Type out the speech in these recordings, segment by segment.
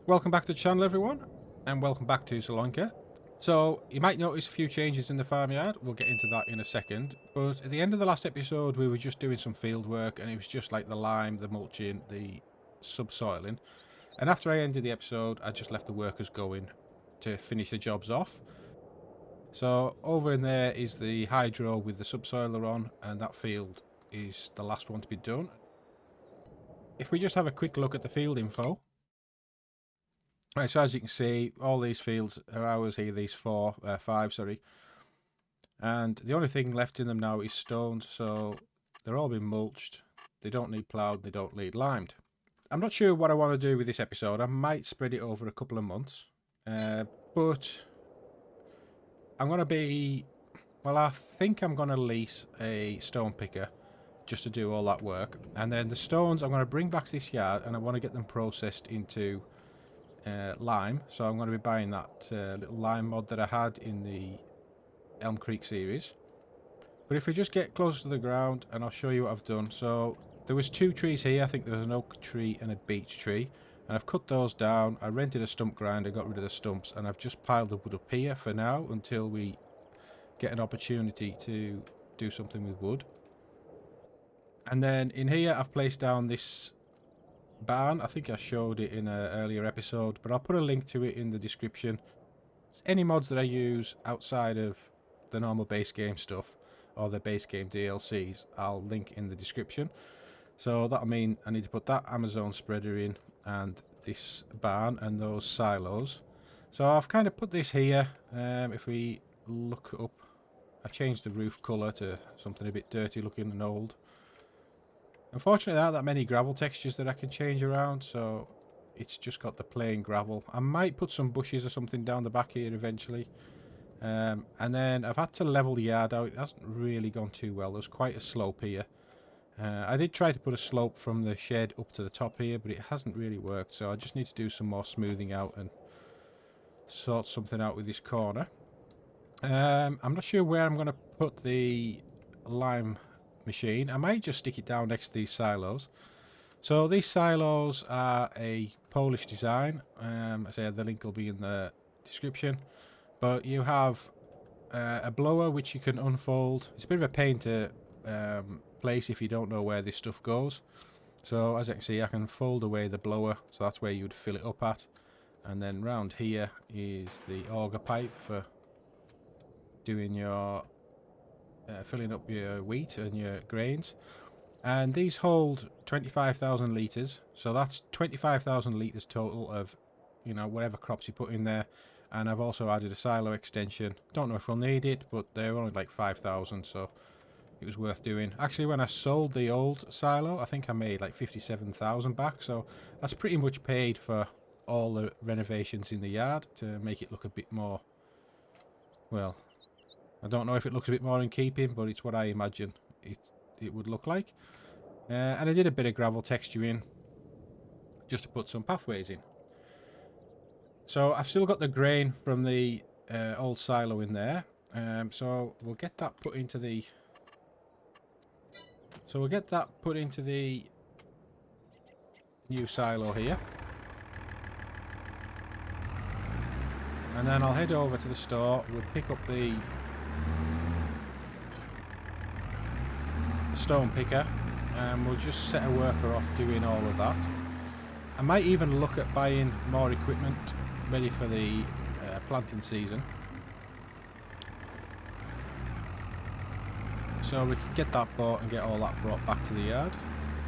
Welcome back to the channel, everyone, and welcome back to Zielonka. So, you might notice a few changes in the farmyard. We'll get into that in a second. But at the end of the last episode, we were just doing some field work, and it was just like the lime, the mulching, the subsoiling. And after I ended the episode, I just left the workers going to finish the jobs off. So, over in there is the hydro with the subsoiler on, and that field is the last one to be done. If we just have a quick look at the field info. Right, so as you can see, all these fields are ours here, these five, sorry. And the only thing left in them now is stoned, so they're all been mulched. They don't need ploughed, they don't need limed. I'm not sure what I want to do with this episode. I might spread it over a couple of months. But I'm going to be... Well, I think I'm going to lease a stone picker just to do all that work. And then the stones I'm going to bring back to this yard, and I want to get them processed into... lime, so I'm going to be buying that little lime mod that I had in the Elm Creek series. But if we just get closer to the ground, and I'll show you what I've done. So there was two trees here. I think there was an oak tree and a beech tree, and I've cut those down. I rented a stump grinder, got rid of the stumps, and I've just piled the wood up here for now until we get an opportunity to do something with wood. And then in here I've placed down this barn. I think I showed it in an earlier episode, but I'll put a link to it in the description. Any mods that I use outside of the normal base game stuff or the base game DLCs, I'll link in the description. So that'll mean I need to put that Amazon spreader in and this barn and those silos. So I've kind of put this here. If we look up, I changed the roof colour to something a bit dirty looking and old. Unfortunately, there aren't that many gravel textures that I can change around, so it's just got the plain gravel. I might put some bushes or something down the back here eventually. And then I've had to level the yard out. It hasn't really gone too well. There's quite a slope here. I did try to put a slope from the shed up to the top here, but it hasn't really worked. So I just need to do some more smoothing out and sort something out with this corner. I'm not sure where I'm going to put the lime machine. I might just stick it down next to these silos. So these silos are a Polish design. I say the link will be in the description. But you have a blower which you can unfold. It's a bit of a pain to place if you don't know where this stuff goes. So as you can see, I can fold away the blower, so that's where you would fill it up at. And then round here is the auger pipe for doing your filling up your wheat and your grains. And these hold 25,000 litres, so that's 25,000 litres total of, you know, whatever crops you put in there. And I've also added a silo extension. Don't know if we'll need it, but they're only like 5,000, so it was worth doing. Actually, when I sold the old silo, I think I made like 57,000 back, so that's pretty much paid for all the renovations in the yard to make it look a bit more, well, I don't know if it looks a bit more in keeping, but it's what I imagine it would look like. And I did a bit of gravel texturing just to put some pathways in. So I've still got the grain from the old silo in there. So we'll get that put into the... So we'll get that put into the new silo here. And then I'll head over to the store. We'll pick up the stone picker and we'll just set a worker off doing all of that. I might even look at buying more equipment ready for the planting season, so we can get that bought and get all that brought back to the yard.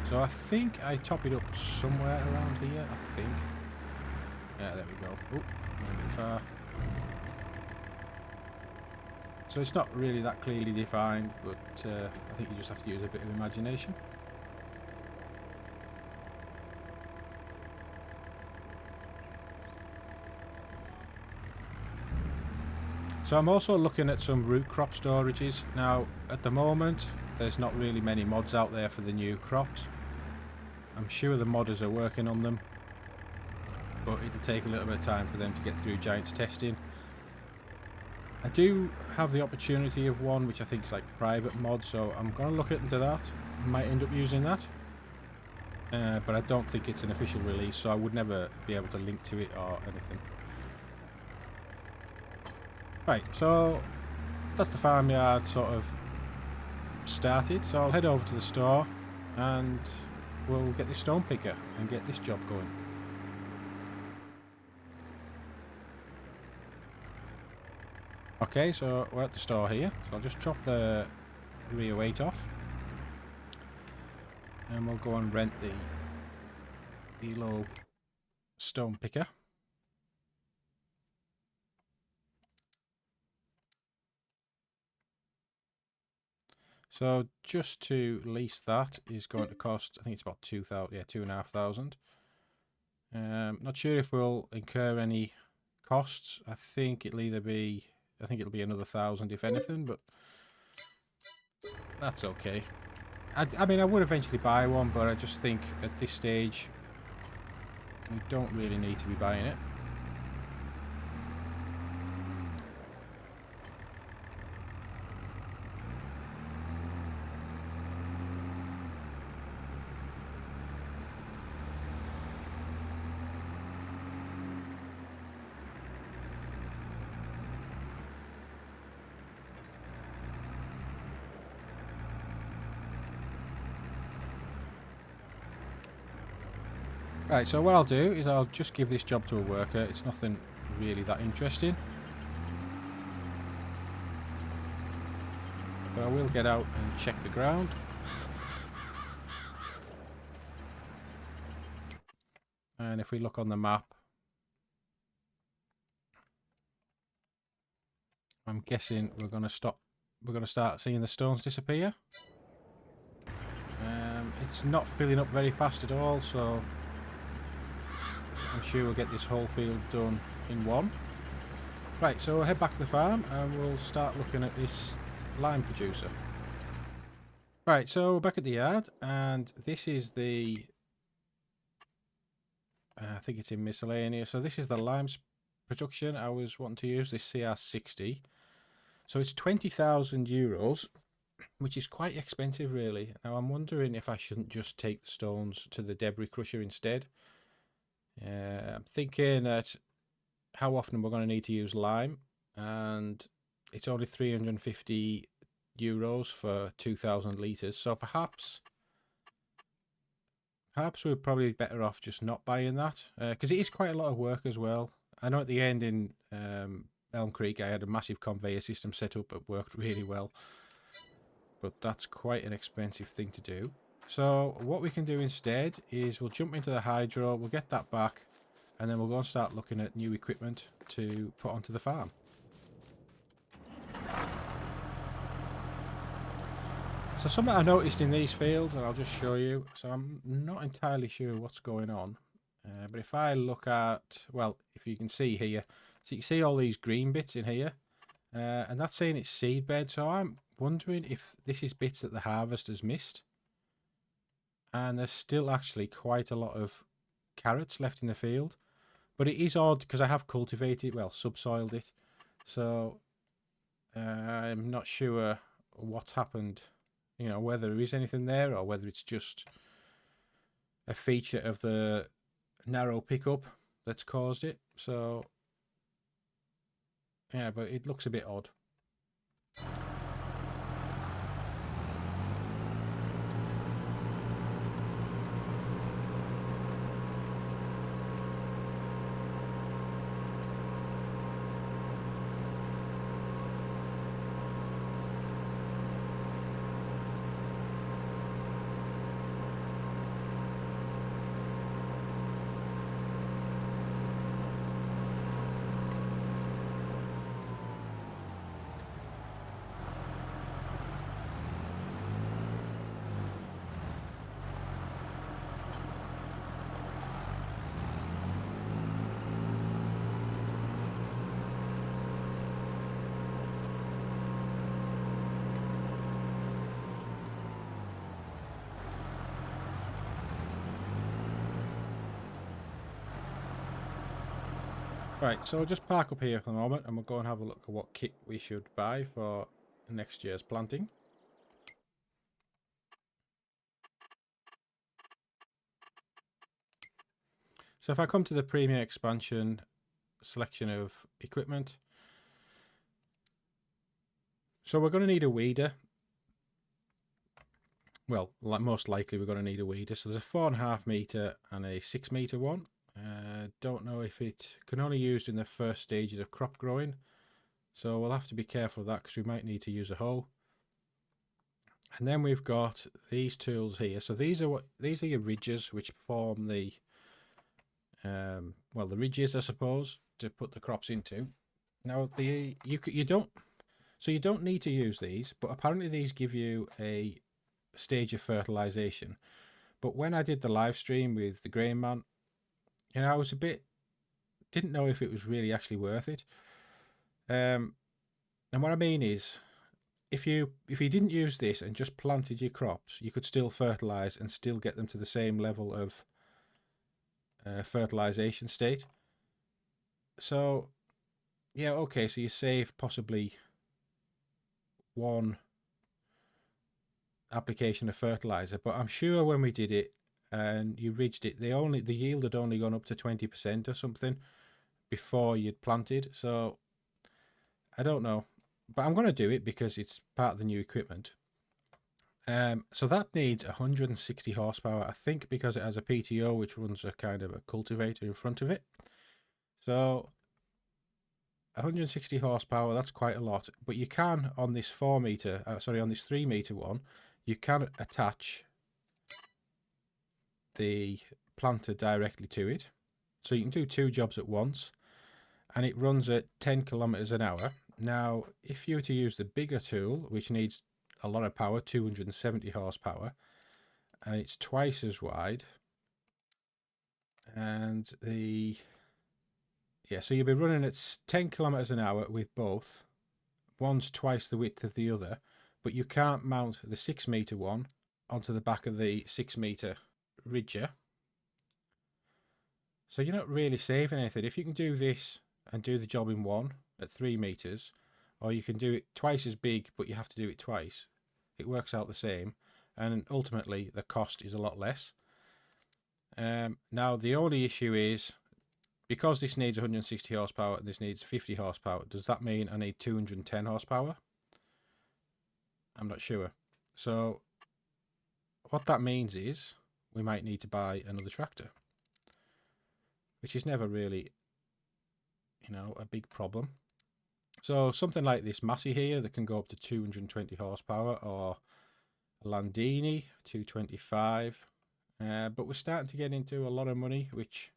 So I think I top it up somewhere around here, I think. Yeah, there we go. Oh, a bit far. So it's not really that clearly defined, but I think you just have to use a bit of imagination. So I'm also looking at some root crop storages. Now, at the moment, there's not really many mods out there for the new crops. I'm sure the modders are working on them, but it'll take a little bit of time for them to get through Giants testing. I do have the opportunity of one which I think is like private mod, so I'm going to look into that. I might end up using that. but I don't think it's an official release, so I would never be able to link to it or anything. Right, so that's the farmyard sort of started, so I'll head over to the store and we'll get this stone picker and get this job going. Okay, so we're at the store here, so I'll just drop the rear weight off and we'll go and rent the low stone picker. So just to lease that is going to cost, I think it's about 2,000, yeah, 2,500. Not sure if we'll incur any costs. I think it'll be another 1,000 if anything, but that's okay. I mean, I would eventually buy one, but I just think at this stage we don't really need to be buying it. Right, so what I'll do is I'll just give this job to a worker. It's nothing really that interesting. But I will get out and check the ground. And if we look on the map, I'm guessing we're going to start seeing the stones disappear. It's not filling up very fast at all, so I'm sure we'll get this whole field done in one. Right, so we'll head back to the farm and we'll start looking at this lime producer. Right, so we're back at the yard and this is the... I think it's in miscellaneous. So this is the lime production I was wanting to use, this CR60. So it's 20,000 euros, which is quite expensive really. Now I'm wondering if I shouldn't just take the stones to the debris crusher instead. I'm thinking that how often we're going to need to use lime, and it's only 350 euros for 2,000 litres, so perhaps we're probably better off just not buying that, because it is quite a lot of work as well. I know at the end in Elm Creek I had a massive conveyor system set up that worked really well, but that's quite an expensive thing to do. So what we can do instead is we'll jump into the hydro, we'll get that back, and then we'll go and start looking at new equipment to put onto the farm. So something I noticed in these fields, and I'll just show you, so I'm not entirely sure what's going on, but if I look at, well, if you can see here, so you can see all these green bits in here, and that's saying it's seed bed, so I'm wondering if this is bits that the harvester's missed. And there's still actually quite a lot of carrots left in the field, but it is odd because I have cultivated, well, subsoiled it, so I'm not sure what's happened, you know, whether there is anything there or whether it's just a feature of the narrow pickup that's caused it. So yeah, but it looks a bit odd. Right, so we'll just park up here for the moment and we'll go and have a look at what kit we should buy for next year's planting. So if I come to the Premier Expansion selection of equipment, so we're going to need a weeder. Well, most likely we're going to need a weeder. So there's a 4.5 meter and a 6 meter one. Don't know if it can only use in the first stages of crop growing. So we'll have to be careful of that because we might need to use a hoe. And then we've got these tools here. So these are your ridges, which form the well, the ridges, I suppose, to put the crops into. Now you don't need to use these, but apparently these give you a stage of fertilization. But when I did the live stream with the Grain Man, I was didn't know if it was really actually worth it. And what I mean is, if you didn't use this and just planted your crops, you could still fertilize and still get them to the same level of fertilization state. So yeah, okay, so you save possibly one application of fertilizer, but I'm sure when we did it and you ridged it, the yield had only gone up to 20% or something before you'd planted. So I don't know, but I'm going to do it because it's part of the new equipment. So that needs 160 horsepower, I think, because it has a PTO which runs a kind of a cultivator in front of it. So 160 horsepower, that's quite a lot. But you can, on this 3 meter one, you can attach the planter directly to it. So you can do 2 jobs at once, and it runs at 10 kilometers an hour. Now, if you were to use the bigger tool, which needs a lot of power, 270 horsepower, and it's twice as wide, and so you'll be running at 10 kilometers an hour with both. One's twice the width of the other, but you can't mount the 6 meter one onto the back of the 6 meter ridger. So you're not really saving anything. If you can do this and do the job in one at 3 meters, or you can do it twice as big, but you have to do it twice, it works out the same, and ultimately the cost is a lot less. Now the only issue is, because this needs 160 horsepower and this needs 50 horsepower, does that mean I need 210 horsepower? I'm not sure. So what that means is we might need to buy another tractor, which is never really, a big problem. So something like this Massey here that can go up to 220 horsepower, or a Landini 225, but we're starting to get into a lot of money, which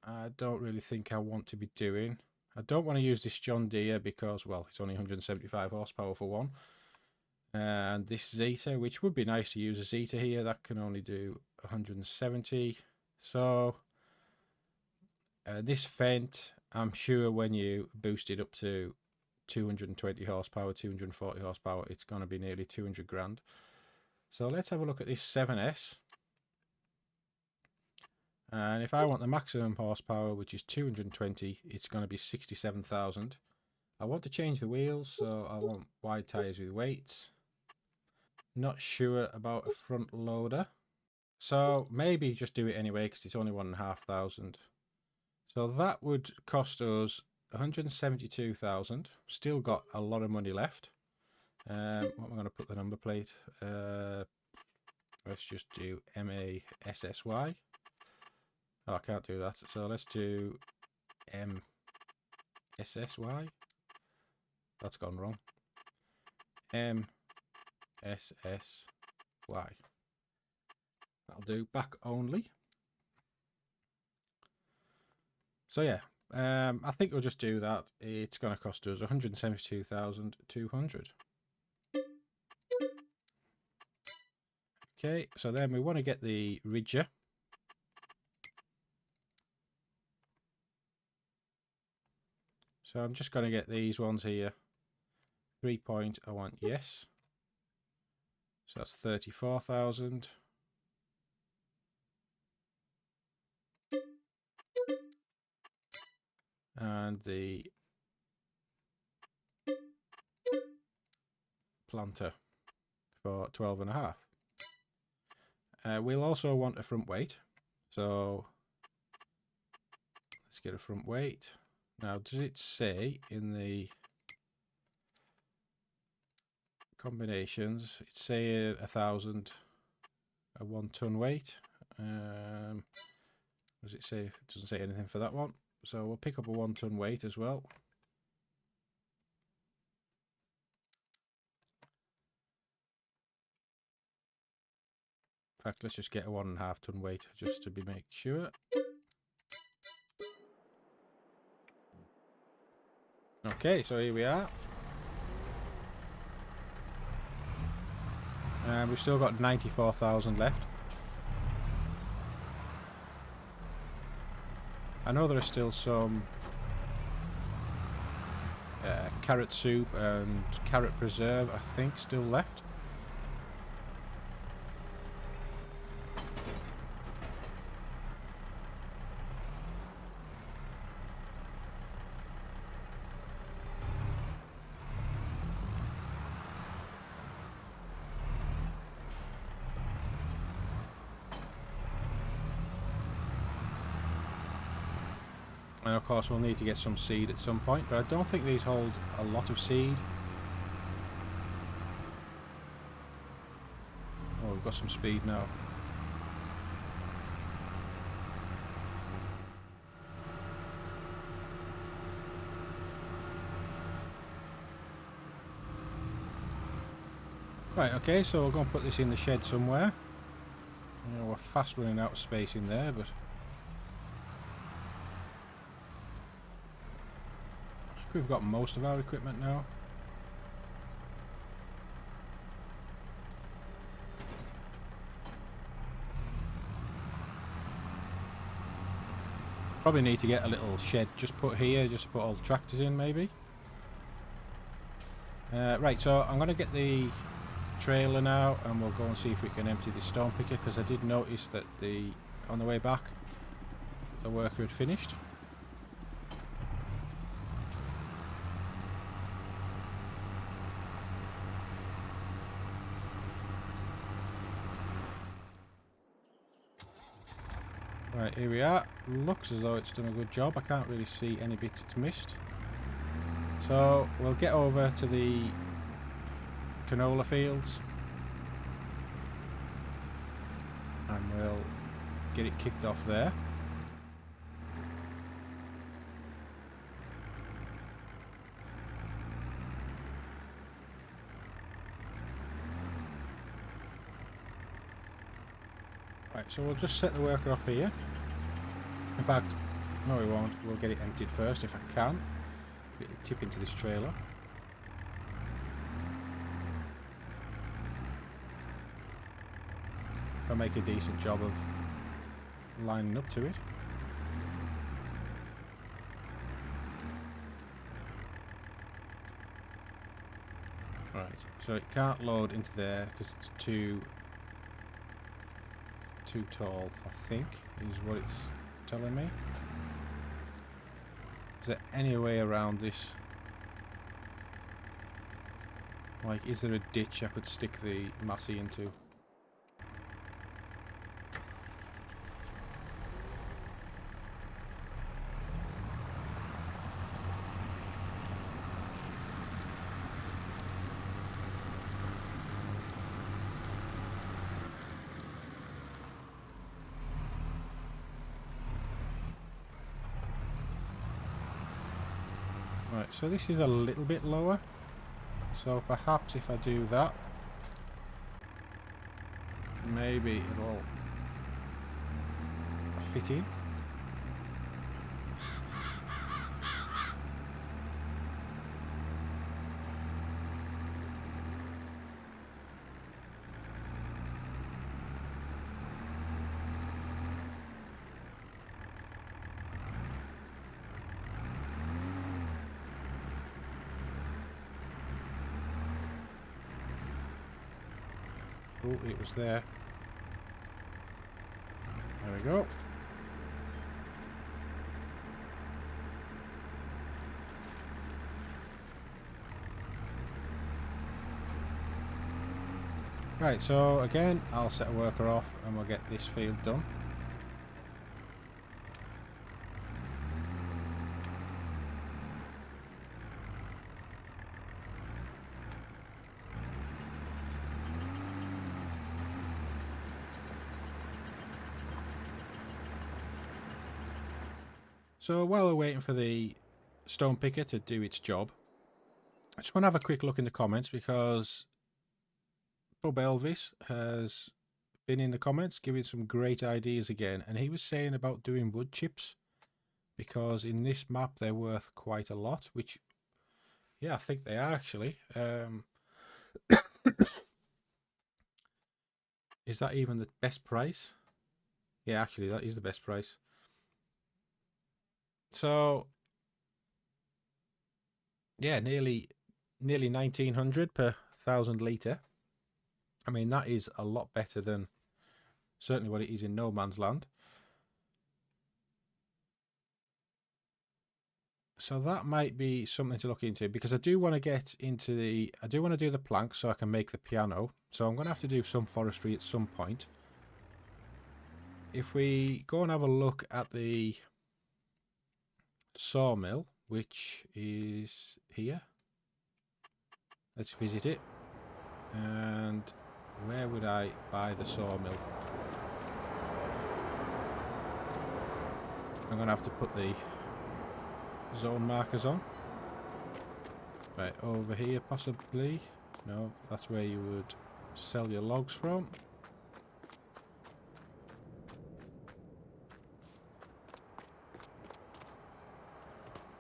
I don't really think I want to be doing. I don't want to use this John Deere because, well, it's only 175 horsepower for one. And this Zeta, which would be nice to use a Zeta here, that can only do 170. So this Fendt, I'm sure when you boost it up to 220 horsepower, 240 horsepower, it's going to be nearly 200 grand. So let's have a look at this 7S. And if I want the maximum horsepower, which is 220, it's going to be 67,000. I want to change the wheels, so I want wide tyres with weights. Not sure about a front loader. So maybe just do it anyway, because it's only 1,500. So that would cost us 172,000. Still got a lot of money left. What am I going to put the number plate? Let's just do MASSY. Oh, I can't do that. So let's do MSSY. That's gone wrong. MSSY. That'll do. Back only. So yeah, I think we'll just do that. It's going to cost us 172,200. Okay, so then we want to get the ridger. So I'm just going to get these ones here. 3 point, I want yes. So that's 34,000. And the planter for 12.5. We'll also want a front weight. So let's get a front weight. Now, does it say in the combinations, it's saying 1,000, a 1 ton weight. Does it say? It doesn't say anything for that one. So we'll pick up a 1 ton weight as well. In fact, let's just get a 1.5 ton weight just to make sure. Okay, so here we are. And we've still got 94,000 left. I know there are still some carrot soup and carrot preserve, I think, still left. And of course we'll need to get some seed at some point, but I don't think these hold a lot of seed. Oh, we've got some speed now. Right, okay, so we're going to put this in the shed somewhere. You know, we're fast running out of space in there, but we've got most of our equipment now. Probably need to get a little shed just put here, just to put all the tractors in maybe. Right, so I'm going to get the trailer now and we'll go and see if we can empty the stone picker, because I did notice that on the way back the worker had finished. Right, here we are. Looks as though it's done a good job. I can't really see any bits it's missed. So we'll get over to the canola fields and we'll get it kicked off there. Right, so we'll just set the worker off here. In fact, no we won't. We'll get it emptied first if I can. It'll tip into this trailer. If I make a decent job of lining up to it. Right, so it can't load into there because it's too tall, I think, is what it's telling me. Is there any way around this? Like, is there a ditch I could stick the Massey into? Right, so this is a little bit lower, so perhaps if I do that, maybe it'll fit in. Oh, it was there. There we go. Right, so again, I'll set a worker off and we'll get this field done. So while we're waiting for the stone picker to do its job, I just want to have a quick look in the comments because Bob Elvis has been in the comments giving some great ideas again, and he was saying about doing wood chips because in this map they're worth quite a lot, which, yeah, I think they are actually. Is that even the best price? Yeah, actually that is the best price. So yeah, nearly 1900 per 1,000 litre. I mean, that is a lot better than certainly what it is in no man's land. So that might be something to look into, because I do want to get into the, I do want to do the planks so I can make the piano. So I'm going to have to do some forestry at some point. If we go and have a look at the sawmill, which is here. Let's visit it. And where would I buy the sawmill? I'm going to have to put the zone markers on. Right, over here possibly. No, that's where you would sell your logs from.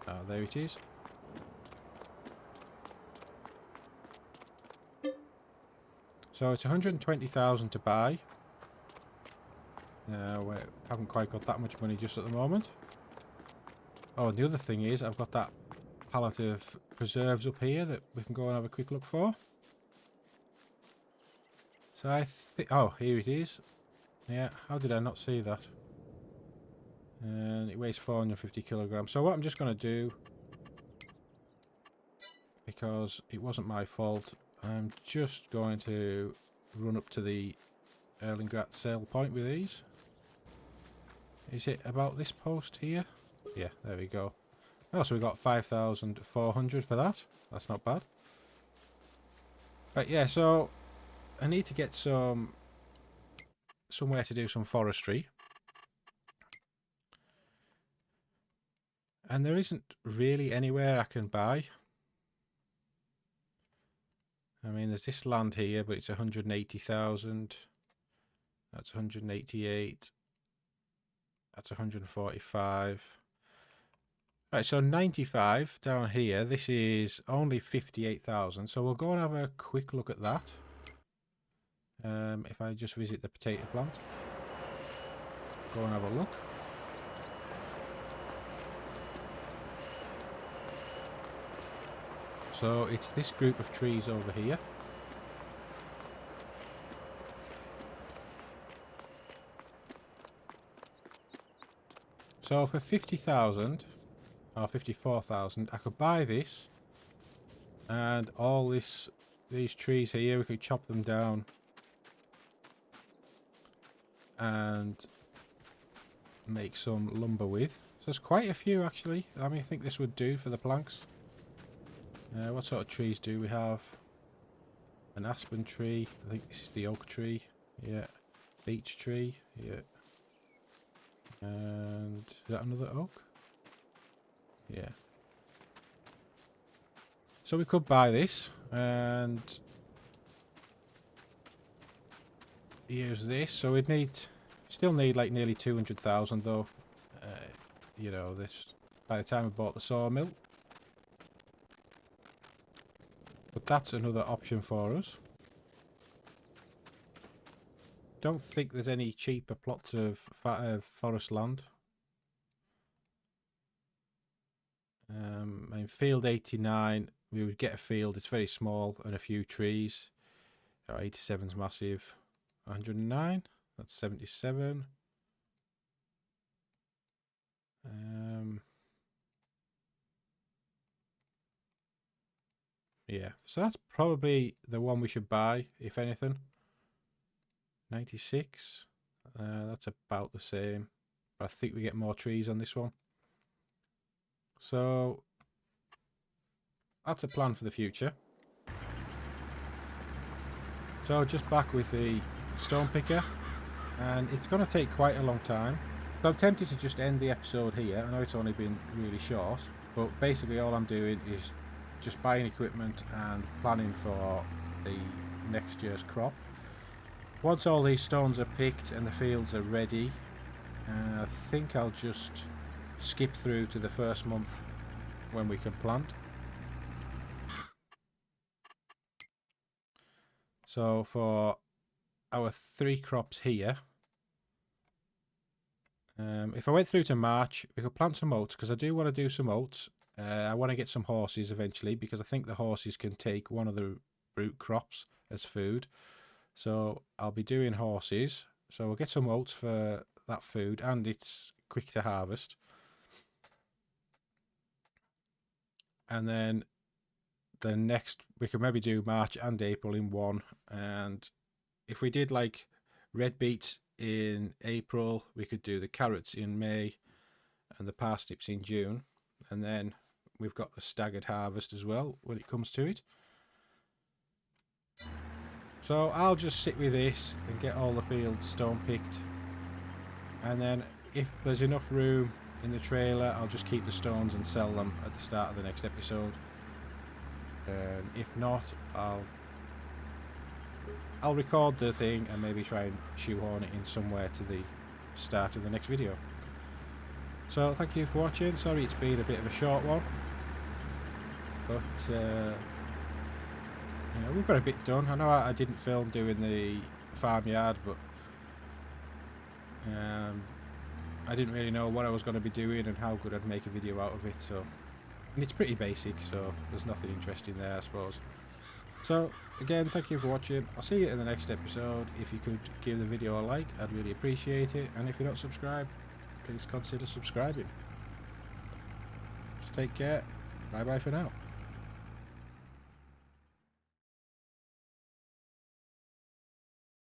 Ah, there it is. So it's 120,000 to buy. We haven't quite got that much money just at the moment. Oh, and the other thing is I've got that pallet of preserves up here that we can go and have a quick look for. So I think, oh, here it is. Yeah, how did I not see that? And it weighs 450 kilograms. So what I'm just going to do, because it wasn't my fault, I'm just going to run up to the Erlingrat sale point with these. Is it about this post here? Yeah, there we go. Oh, so we got 5,400 for that. That's not bad. Right, yeah, so I need to get somewhere to do some forestry. And there isn't really anywhere I can buy. I mean, there's this land here, but it's 180,000. That's 188. That's 145. Right, so 95 down here. This is only 58,000. So we'll go and have a quick look at that. If I just visit the potato plant. Go and have a look. So it's this group of trees over here. So for 50,000 or 54,000, I could buy this, and all these trees here, we could chop them down and make some lumber with. So there's quite a few actually. I mean, I think this would do for the planks. What sort of trees do we have? An aspen tree. I think this is the oak tree. Yeah. Beech tree. Yeah. And is that another oak? Yeah. So we could buy this, and here's this. So we'd still need like nearly 200,000 though. You know, this by the time we bought the sawmill. But that's another option for us. Don't think there's any cheaper plots of forest land. I mean, field 89, we would get a field. It's very small and a few trees. Oh, 87's massive. 109, that's 77. Yeah, so that's probably the one we should buy, if anything. 96, that's about the same, but I think we get more trees on this one. So that's a plan for the future. So just back with the stone picker, and it's going to take quite a long time. So I'm tempted to just end the episode here. I know it's only been really short, but basically all I'm doing is just buying equipment and planning for the next year's crop. Once all these stones are picked and the fields are ready, I think I'll just skip through to the first month when we can plant. So for our 3 crops here, if I went through to March, we could plant some oats, because I do want to do some oats. I want to get some horses eventually, because I think the horses can take one of the root crops as food. So I'll be doing horses. So we'll get some oats for that food, and it's quick to harvest. And then the next, we could maybe do March and April in one. And if we did like red beets in April, we could do the carrots in May and the parsnips in June, and then we've got the staggered harvest as well when it comes to it. So I'll just sit with this and get all the fields stone picked, and then if there's enough room in the trailer, I'll just keep the stones and sell them at the start of the next episode. And if not, I'll record the thing and maybe try and shoehorn it in somewhere to the start of the next video. So thank you for watching. Sorry it's been a bit of a short one, but you know, we've got a bit done. I know I didn't film doing the farmyard, but I didn't really know what I was going to be doing and how good I'd make a video out of it. So, and it's pretty basic, so there's nothing interesting there, I suppose. So again, thank you for watching. I'll see you in the next episode. If you could give the video a like, I'd really appreciate it. And if you're not subscribed, please consider subscribing. Just take care. Bye bye for now.